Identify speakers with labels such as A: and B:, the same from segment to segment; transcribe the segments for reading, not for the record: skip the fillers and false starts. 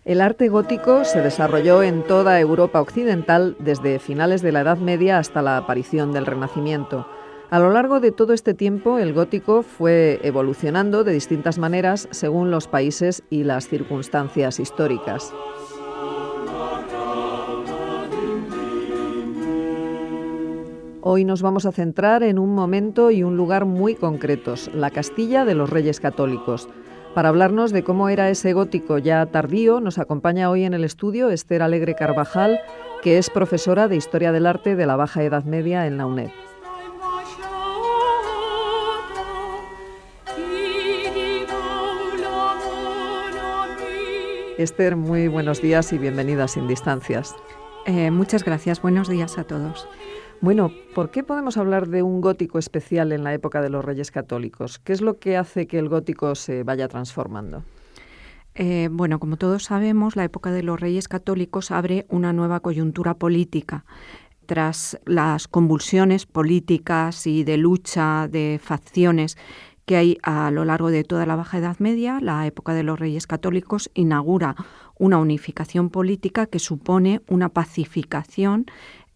A: El arte gótico se desarrolló en toda Europa occidental desde finales de la Edad Media hasta la aparición del Renacimiento. A lo largo de todo este tiempo, el gótico fue evolucionando de distintas maneras según los países y las circunstancias históricas. Hoy nos vamos a centrar en un momento y un lugar muy concretos, la Castilla de los Reyes Católicos. Para hablarnos de cómo era ese gótico ya tardío, nos acompaña hoy en el estudio Esther Alegre Carvajal, que es profesora de Historia del Arte de la Baja Edad Media en la UNED. Esther, muy buenos días y bienvenida a Sin Distancias.
B: Muchas gracias, buenos días a todos.
A: Bueno, ¿por qué podemos hablar de un gótico especial en la época de los Reyes Católicos? ¿Qué es lo que hace que el gótico se vaya transformando?
B: Bueno, como todos sabemos, la época de los Reyes Católicos abre una nueva coyuntura política. Tras las convulsiones políticas y de lucha de facciones que hay a lo largo de toda la Baja Edad Media, la época de los Reyes Católicos inaugura una unificación política que supone una pacificación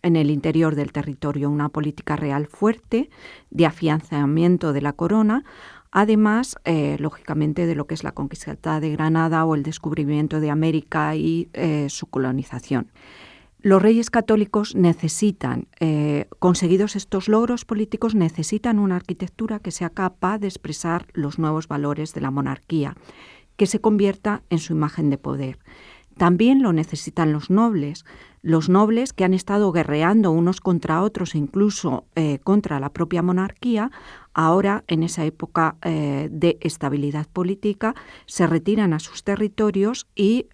B: en el interior del territorio, una política real fuerte de afianzamiento de la corona, además, lógicamente, de lo que es la conquista de Granada o el descubrimiento de América y su colonización. Los reyes católicos necesitan, conseguidos estos logros políticos, necesitan una arquitectura que sea capaz de expresar los nuevos valores de la monarquía, que se convierta en su imagen de poder. También lo necesitan los nobles que han estado guerreando unos contra otros, incluso contra la propia monarquía. Ahora, en esa época de estabilidad política, se retiran a sus territorios y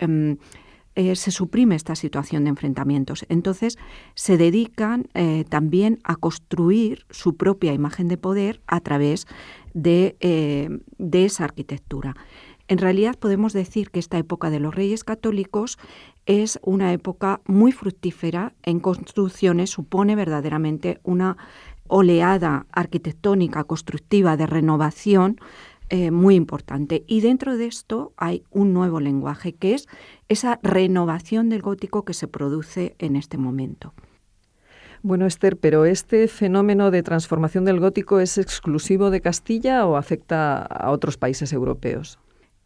B: se suprime esta situación de enfrentamientos. Entonces, se dedican también a construir su propia imagen de poder a través de esa arquitectura. En realidad podemos decir que esta época de los Reyes Católicos es una época muy fructífera en construcciones, supone verdaderamente una oleada arquitectónica, constructiva, de renovación muy importante. Y dentro de esto hay un nuevo lenguaje, que es esa renovación del gótico que se produce en este momento.
A: Bueno, Esther, pero ¿este fenómeno de transformación del gótico es exclusivo de Castilla o afecta a otros países europeos?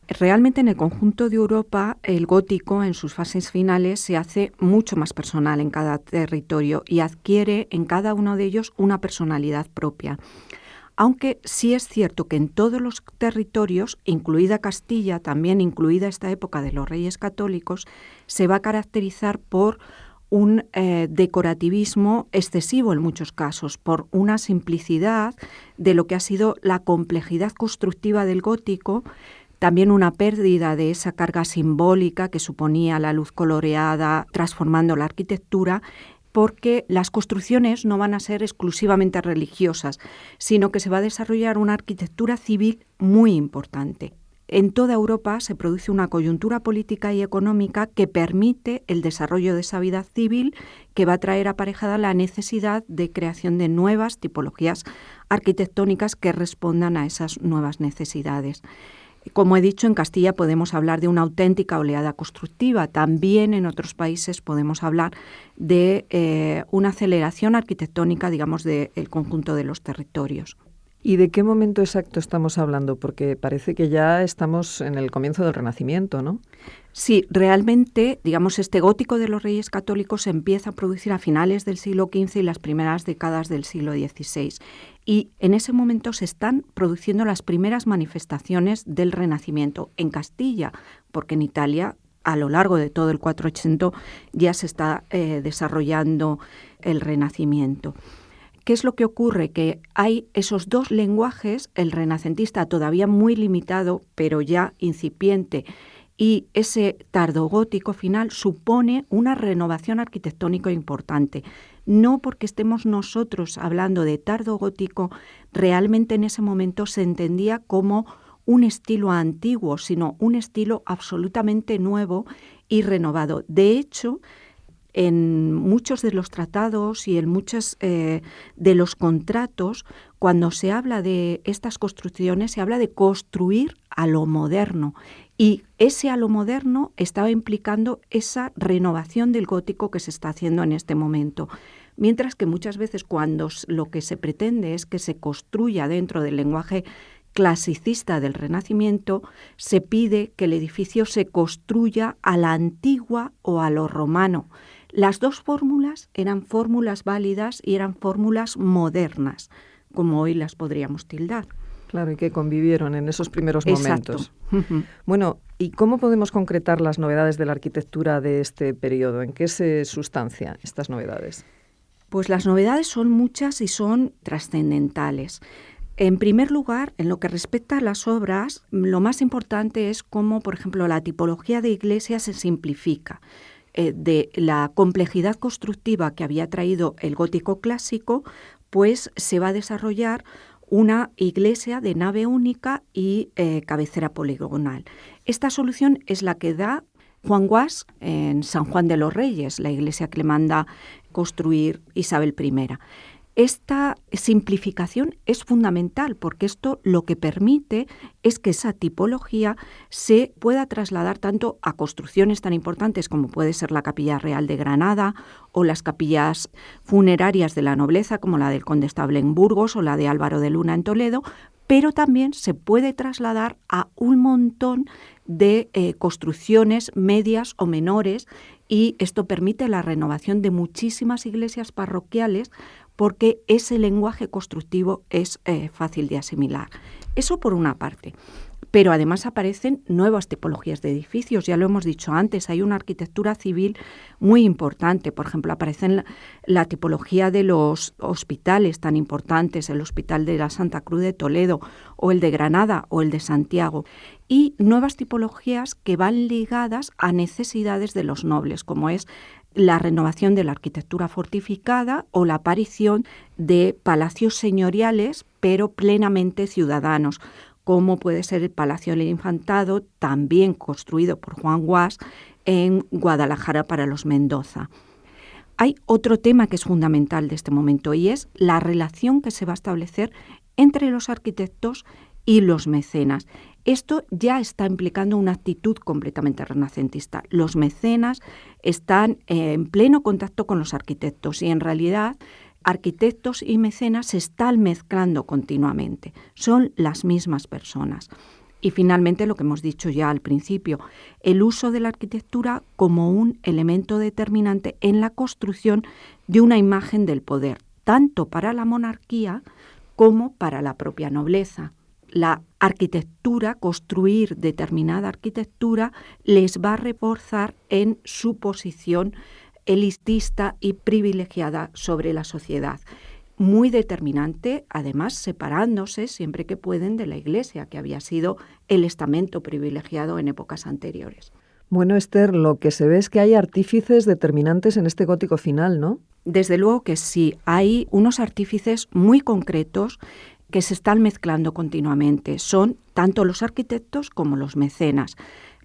B: Realmente en el conjunto de Europa el gótico en sus fases finales se hace mucho más personal en cada territorio y adquiere en cada uno de ellos una personalidad propia. Aunque sí es cierto que en todos los territorios, incluida Castilla, también incluida esta época de los Reyes Católicos, se va a caracterizar por un decorativismo excesivo en muchos casos, por una simplicidad de lo que ha sido la complejidad constructiva del gótico, también una pérdida de esa carga simbólica que suponía la luz coloreada transformando la arquitectura, porque las construcciones no van a ser exclusivamente religiosas, sino que se va a desarrollar una arquitectura civil muy importante. En toda Europa se produce una coyuntura política y económica que permite el desarrollo de esa vida civil, que va a traer aparejada la necesidad de creación de nuevas tipologías arquitectónicas que respondan a esas nuevas necesidades. Como he dicho, en Castilla podemos hablar de una auténtica oleada constructiva. También en otros países podemos hablar de una aceleración arquitectónica, digamos, del conjunto de los territorios.
A: ¿Y de qué momento exacto estamos hablando? Porque parece que ya estamos en el comienzo del Renacimiento, ¿no?
B: Sí, realmente, digamos, este gótico de los Reyes Católicos se empieza a producir a finales del siglo XV y las primeras décadas del siglo XVI. Y en ese momento se están produciendo las primeras manifestaciones del Renacimiento en Castilla, porque en Italia, a lo largo de todo el 480, ya se está desarrollando el Renacimiento. ¿Qué es lo que ocurre? Que hay esos dos lenguajes, el renacentista todavía muy limitado, pero ya incipiente, y ese tardogótico final supone una renovación arquitectónica importante. No porque estemos nosotros hablando de tardogótico, realmente en ese momento se entendía como un estilo antiguo, sino un estilo absolutamente nuevo y renovado. De hecho, en muchos de los tratados y en muchos de los contratos, cuando se habla de estas construcciones, se habla de construir a lo moderno. Y ese a lo moderno estaba implicando esa renovación del gótico que se está haciendo en este momento. Mientras que muchas veces cuando lo que se pretende es que se construya dentro del lenguaje clasicista del Renacimiento, se pide que el edificio se construya a la antigua o a lo romano. Las dos fórmulas eran fórmulas válidas y eran fórmulas modernas, como hoy las podríamos tildar.
A: Claro, y que convivieron en esos primeros momentos.
B: Exacto.
A: Bueno, ¿y cómo podemos concretar las novedades de la arquitectura de este periodo? ¿En qué se sustancian estas novedades?
B: Pues las novedades son muchas y son trascendentales. En primer lugar, en lo que respecta a las obras, lo más importante es cómo, por ejemplo, la tipología de iglesia se simplifica. De la complejidad constructiva que había traído el gótico clásico, pues se va a desarrollar una iglesia de nave única y cabecera poligonal. Esta solución es la que da Juan Guas en San Juan de los Reyes, la iglesia que le manda construir Isabel I. Esta simplificación es fundamental porque esto lo que permite es que esa tipología se pueda trasladar tanto a construcciones tan importantes como puede ser la Capilla Real de Granada o las capillas funerarias de la nobleza como la del Condestable en Burgos o la de Álvaro de Luna en Toledo, pero también se puede trasladar a un montón de construcciones medias o menores, y esto permite la renovación de muchísimas iglesias parroquiales porque ese lenguaje constructivo es fácil de asimilar. Eso por una parte. Pero además aparecen nuevas tipologías de edificios, ya lo hemos dicho antes, hay una arquitectura civil muy importante. Por ejemplo, aparecen la tipología de los hospitales tan importantes, el Hospital de la Santa Cruz de Toledo, o el de Granada, o el de Santiago, y nuevas tipologías que van ligadas a necesidades de los nobles, como es la renovación de la arquitectura fortificada o la aparición de palacios señoriales, pero plenamente ciudadanos, como puede ser el Palacio del Infantado, también construido por Juan Guas en Guadalajara para los Mendoza. Hay otro tema que es fundamental de este momento y es la relación que se va a establecer entre los arquitectos y los mecenas. Esto ya está implicando una actitud completamente renacentista. Los mecenas están en pleno contacto con los arquitectos y en realidad arquitectos y mecenas se están mezclando continuamente. Son las mismas personas. Y finalmente, lo que hemos dicho ya al principio, el uso de la arquitectura como un elemento determinante en la construcción de una imagen del poder, tanto para la monarquía como para la propia nobleza. La arquitectura, construir determinada arquitectura, les va a reforzar en su posición elitista y privilegiada sobre la sociedad. Muy determinante, además separándose siempre que pueden de la Iglesia, que había sido el estamento privilegiado en épocas anteriores.
A: Bueno, Esther, lo que se ve es que hay artífices determinantes en este gótico final, ¿no?
B: Desde luego que sí, hay unos artífices muy concretos que se están mezclando continuamente. Son tanto los arquitectos como los mecenas.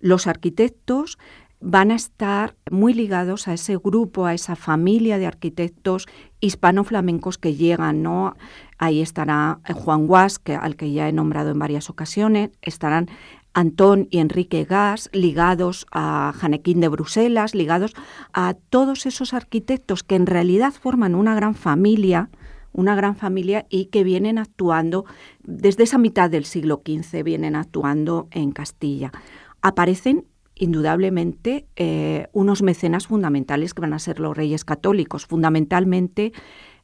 B: Los arquitectos van a estar muy ligados a ese grupo, a esa familia de arquitectos hispano-flamencos que llegan, ¿no? Ahí estará Juan Guas, al que ya he nombrado en varias ocasiones, estarán Antón y Enrique Gas, ligados a Janequín de Bruselas, ligados a todos esos arquitectos que en realidad forman una gran familia y que vienen actuando, desde esa mitad del siglo XV, vienen actuando en Castilla. Aparecen indudablemente unos mecenas fundamentales que van a ser los reyes católicos, fundamentalmente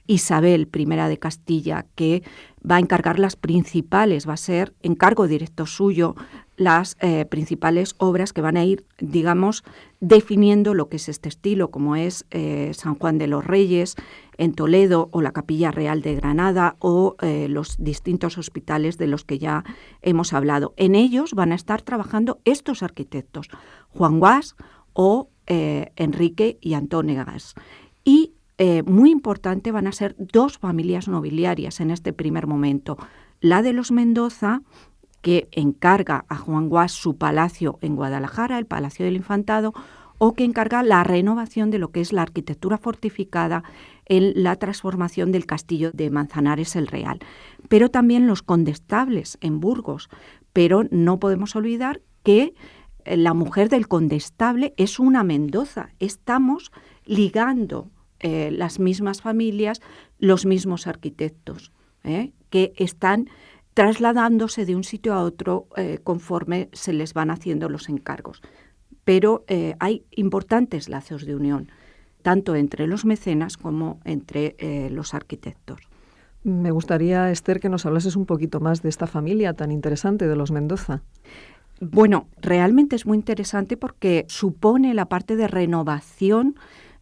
B: Isabel I de Castilla, que va a encargar las principales, va a ser encargo directo suyo, las principales obras que van a ir, digamos, definiendo lo que es este estilo, como es San Juan de los Reyes en Toledo o la Capilla Real de Granada o los distintos hospitales de los que ya hemos hablado. En ellos van a estar trabajando estos arquitectos, Juan Guas o Enrique y Antón Gas. Y muy importante van a ser dos familias nobiliarias en este primer momento. La de los Mendoza, que encarga a Juan Guas su palacio en Guadalajara, el Palacio del Infantado, o que encarga la renovación de lo que es la arquitectura fortificada en la transformación del castillo de Manzanares el Real, pero también los condestables en Burgos. Pero no podemos olvidar que la mujer del condestable es una Mendoza. Estamos ligando las mismas familias, los mismos arquitectos, que están trasladándose de un sitio a otro conforme se les van haciendo los encargos. Pero hay importantes lazos de unión, tanto entre los mecenas como entre los arquitectos.
A: Me gustaría, Esther, que nos hablases un poquito más de esta familia tan interesante de los Mendoza.
B: Bueno, realmente es muy interesante porque supone la parte de renovación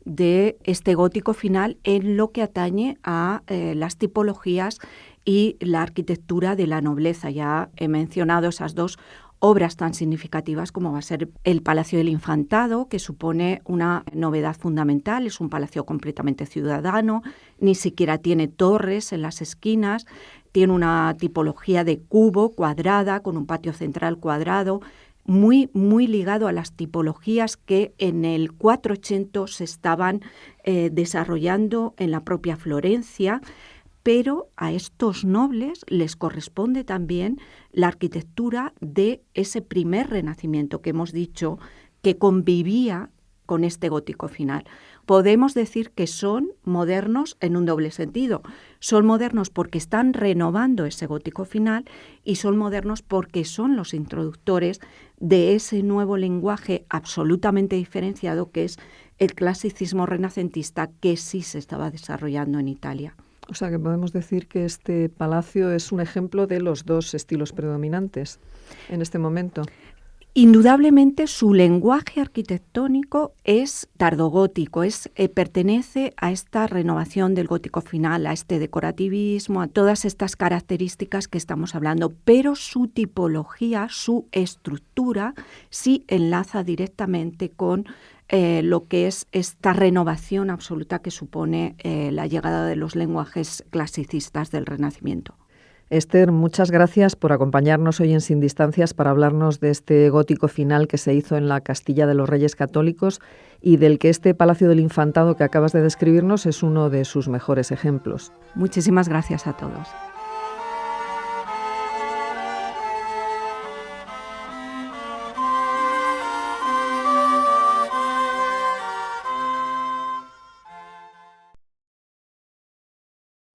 B: de este gótico final en lo que atañe a las tipologías y la arquitectura de la nobleza. Ya he mencionado esas dos obras tan significativas como va a ser el Palacio del Infantado, que supone una novedad fundamental. Es un palacio completamente ciudadano, ni siquiera tiene torres en las esquinas, tiene una tipología de cubo cuadrada con un patio central cuadrado, muy ligado a las tipologías que en el 480 se estaban desarrollando en la propia Florencia. Pero a estos nobles les corresponde también la arquitectura de ese primer Renacimiento que hemos dicho que convivía con este gótico final. Podemos decir que son modernos en un doble sentido. Son modernos porque están renovando ese gótico final y son modernos porque son los introductores de ese nuevo lenguaje absolutamente diferenciado que es el clasicismo renacentista que sí se estaba desarrollando en Italia.
A: O sea que podemos decir que este palacio es un ejemplo de los dos estilos predominantes en este momento.
B: Indudablemente su lenguaje arquitectónico es tardogótico, pertenece a esta renovación del gótico final, a este decorativismo, a todas estas características que estamos hablando, pero su tipología, su estructura, sí enlaza directamente con lo que es esta renovación absoluta que supone la llegada de los lenguajes clasicistas del Renacimiento.
A: Esther, muchas gracias por acompañarnos hoy en Sin Distancias para hablarnos de este gótico final que se hizo en la Castilla de los Reyes Católicos y del que este Palacio del Infantado que acabas de describirnos es uno de sus mejores ejemplos.
B: Muchísimas gracias a todos.